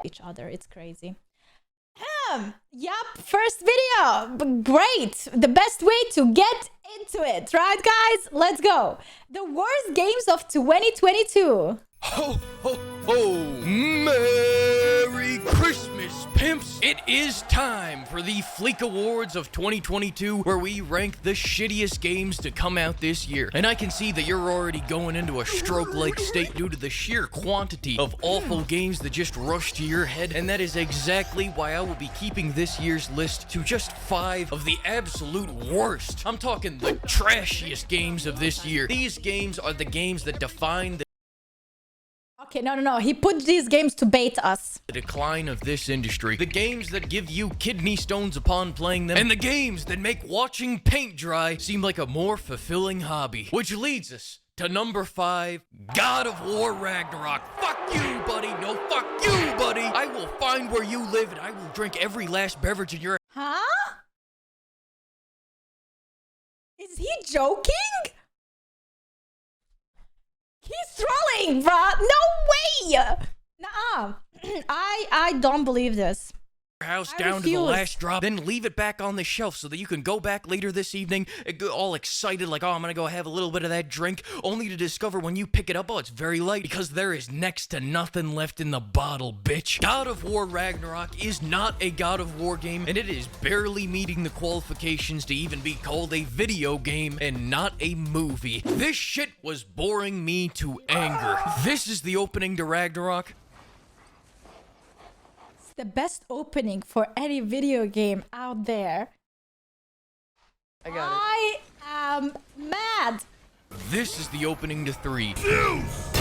each other. It's crazy. Yup, first video. Great. The best way to get into it, right, guys? Let's go. The worst games of 2022. Ho, ho, ho! Merry Christmas, pimps! It is time for the Fleek Awards of 2022, where we rank the shittiest games to come out this year. And I can see that you're already going into a stroke-like state due to the sheer quantity of awful games that just rush to your head, and that is exactly why I will be keeping this year's list to just 5 of the absolute worst. I'm talking the trashiest games of this year. These games are the games that define the Okay, no. He put these games to bait us. the decline of this industry. The games that give you kidney stones upon playing them. And the games that make watching paint dry seem like a more fulfilling hobby. Which leads us to number 5, God of War Ragnarok. Fuck you, buddy. No, fuck you, buddy. I will find where you live and I will drink every last beverage in your... Huh? Is he joking? He's trolling, bruh. No way. Nuh-uh. I don't believe this. house I down to the refuse. last drop, then leave it back on the shelf so that you can go back later this evening all excited like, oh, I'm gonna go have a little bit of that drink, only to discover when you pick it up, oh, it's very light because there is next to nothing left in the bottle, bitch. God of War Ragnarok is not a God of War game, and it is barely meeting the qualifications to even be called a video game and not a movie. This shit was boring me to anger. This is the opening to Ragnarok. The best opening for any video game out there. I am mad. This is the opening to 3. Zeus!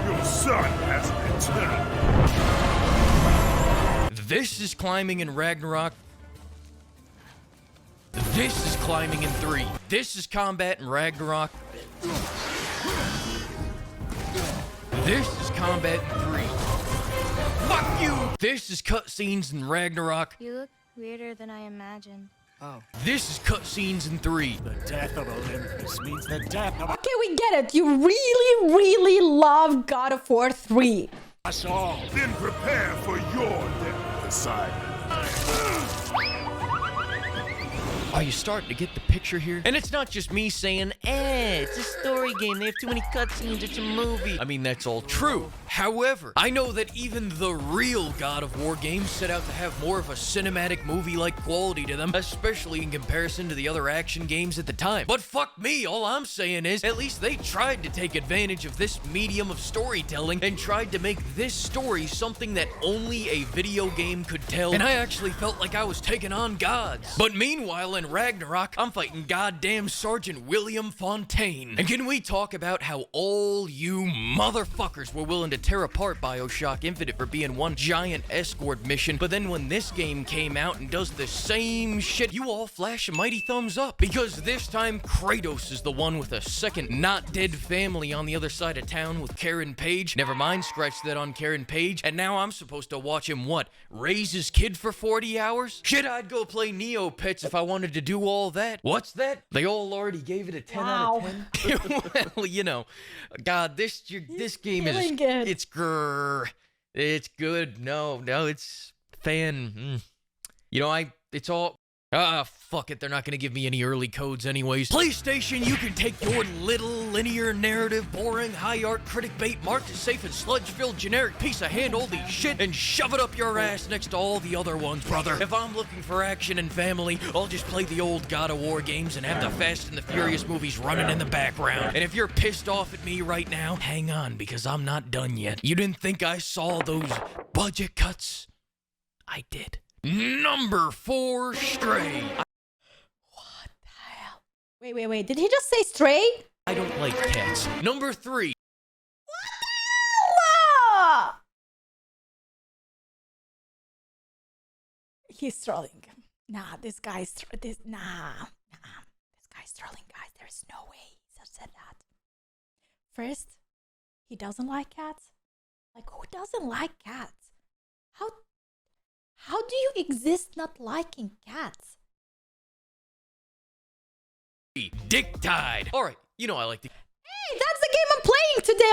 Your son has returned. This is climbing in Ragnarok. This is climbing in 3. This is combat in Ragnarok. This is combat in 3. Fuck you! This is cutscenes in Ragnarok. You look weirder than I imagined. Oh. This is cutscenes in 3. The death of Olympus means the death of Okay, we get it. You really, really love God of War 3. us all. Then prepare for your death, Poseidon. Are you starting to get the picture here? And it's not just me saying, it's a story game. They have too many cutscenes. It's a movie. I mean, that's all true. However, I know that even the real God of War games set out to have more of a cinematic movie-like quality to them, especially in comparison to the other action games at the time. But fuck me, all I'm saying is, at least they tried to take advantage of this medium of storytelling and tried to make this story something that only a video game could tell. And I actually felt like I was taking on gods. But meanwhile, in Ragnarok, I'm fighting goddamn Sergeant William Fontaine. And can we talk about how all you motherfuckers were willing to tear apart BioShock Infinite for being one giant escort mission, but then when this game came out and does the same shit, you all flash a mighty thumbs up, because this time Kratos is the one with a second not dead family on the other side of town with Karen Page. Never mind, scratch that on Karen Page, and now I'm supposed to watch him, what, raise his kid for 40 hours? Shit, I'd go play Neopets if I wanted to do all that. What's that? They all already gave it a 10 out of 10? Well, you know, God, this game is... feeling good. It's grrr. It's good. No, it's fan. You know, it's all... fuck it. They're not going to give me any early codes anyways. PlayStation, you can take your little linear narrative, boring, high art, critic bait, marked as safe and sludge-filled generic piece of hand-holding shit and shove it up your ass next to all the other ones, brother. If I'm looking for action and family, I'll just play the old God of War games and have the Fast and the Furious movies running in the background. And if you're pissed off at me right now, hang on, because I'm not done yet. You didn't think I saw those budget cuts? I did. Number 4, Stray. What the hell? Wait. Did he just say Stray? I don't like cats. Number 3. Allah! He's trolling. Nah, this guy's this guy's trolling, guys. There's no way he said that. First, he doesn't like cats. Like, who doesn't like cats? How do you exist not liking cats? Dick Tide. All right, you know I like the... Hey, that's the game I'm playing today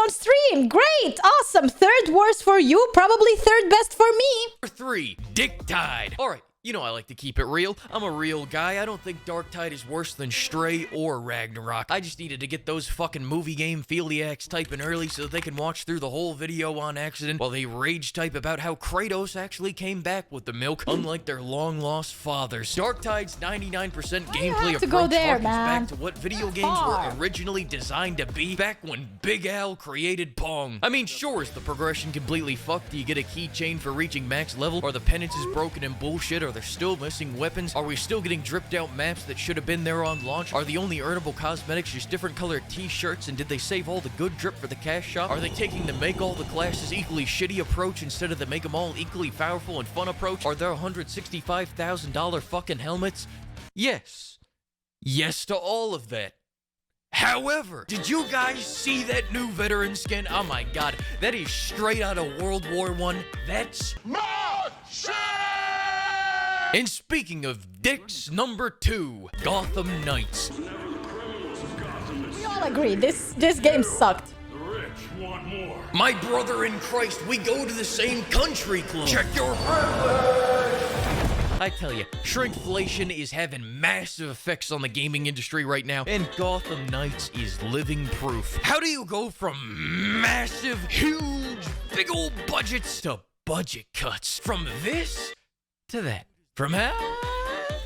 game. Great. Awesome. Third worst for you. Probably third best for me. Number 3, Dick Tide. All right. You know I like to keep it real. I'm a real guy. I don't think Dark Tide is worse than Stray or Ragnarok. I just needed to get those fucking movie game Philiacs typing early so that they can watch through the whole video on accident while they rage type about how Kratos actually came back with the milk, unlike their long-lost fathers. Dark Tide's 99% gameplay have to go approach there, harkens man? back to what video That's games far. were originally designed to be back when Big Al created Pong. I mean, sure, is the progression completely fucked? Do you get a keychain for reaching max level? Are the penances broken and bullshit? Are there still missing weapons? Are we still getting dripped out maps that should have been there on launch? Are the only earnable cosmetics just different colored t-shirts? And did they save all the good drip for the cash shop? Are they taking the make all the classes equally shitty approach instead of the make them all equally powerful and fun approach? Are there $165,000 fucking helmets? Yes. Yes to all of that. However, did you guys see that new veteran skin? Oh my god, that is straight out of World War I. That's shit! And speaking of dicks, number 2, Gotham Knights. We all agree. This game sucked. The rich want more. My brother in Christ, we go to the same country club. Check your privilege! I tell you, shrinkflation is having massive effects on the gaming industry right now, and Gotham Knights is living proof. How do you go from massive, huge, big old budgets to budget cuts? From this to that. From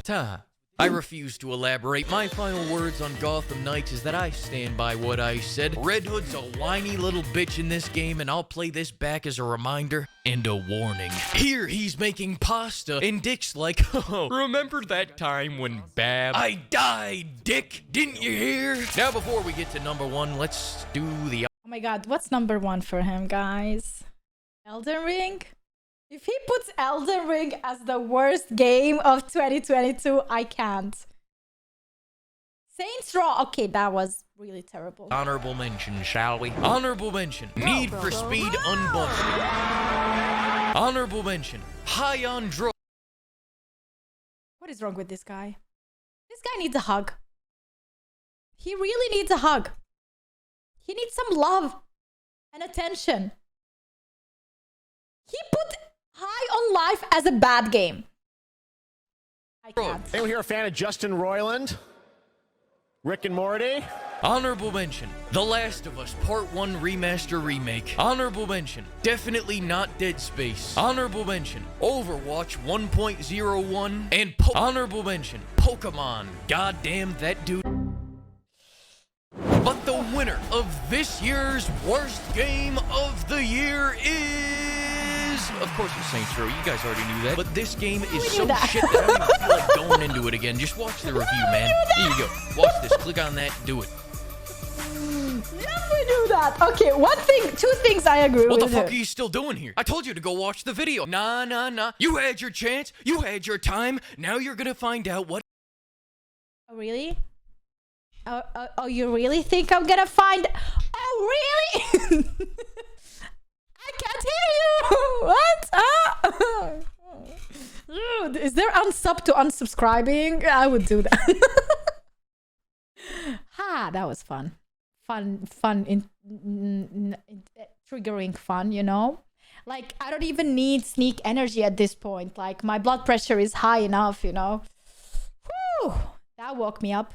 ta. I refuse to elaborate. My final words on Gotham Knights is that I stand by what I said. Red Hood's a whiny little bitch in this game, and I'll play this back as a reminder and a warning. Here he's making pasta, and Dick's like, oh, remember that time when Bab... I died, Dick! Didn't you hear? Now before we get to number 1, let's do the... Oh my god, what's number 1 for him, guys? Elden Ring? If he puts Elden Ring as the worst game of 2022, I can't. Saints Row. Okay, that was really terrible. Honorable mention, shall we? Honorable mention, Need for Speed Unboxed. Honorable mention, High on Drugs. What is wrong with this guy? This guy needs a hug. He really needs a hug. He needs some love and attention. He put High on Life as a bad game. I can't. Anyone here a fan of Justin Roiland? Rick and Morty? Honorable mention, The Last of Us Part 1 Remaster Remake. Honorable mention, definitely not Dead Space. Honorable mention, Overwatch 1.01. And honorable mention, Pokemon. Goddamn that dude. But the winner of this year's worst game of the year is... Of course it's Saints Row, you guys already knew that. But this game is so shit that I don't even feel like going into it again. Just watch the review, man. Here you go. Watch this. Click on that. Do it. Yes, we do that. Okay, two things I agree with. What the fuck are you still doing here? I told you to go watch the video. Nah. You had your chance. You had your time. Now you're gonna find out what... Oh, really? Oh, you really think I'm gonna find... Oh, really? I can't hear you! What? Is there unsub to unsubscribing? I would do that. That was fun. Triggering fun, you know? Like, I don't even need sneak energy at this point. Like, my blood pressure is high enough, you know? Whew! That woke me up.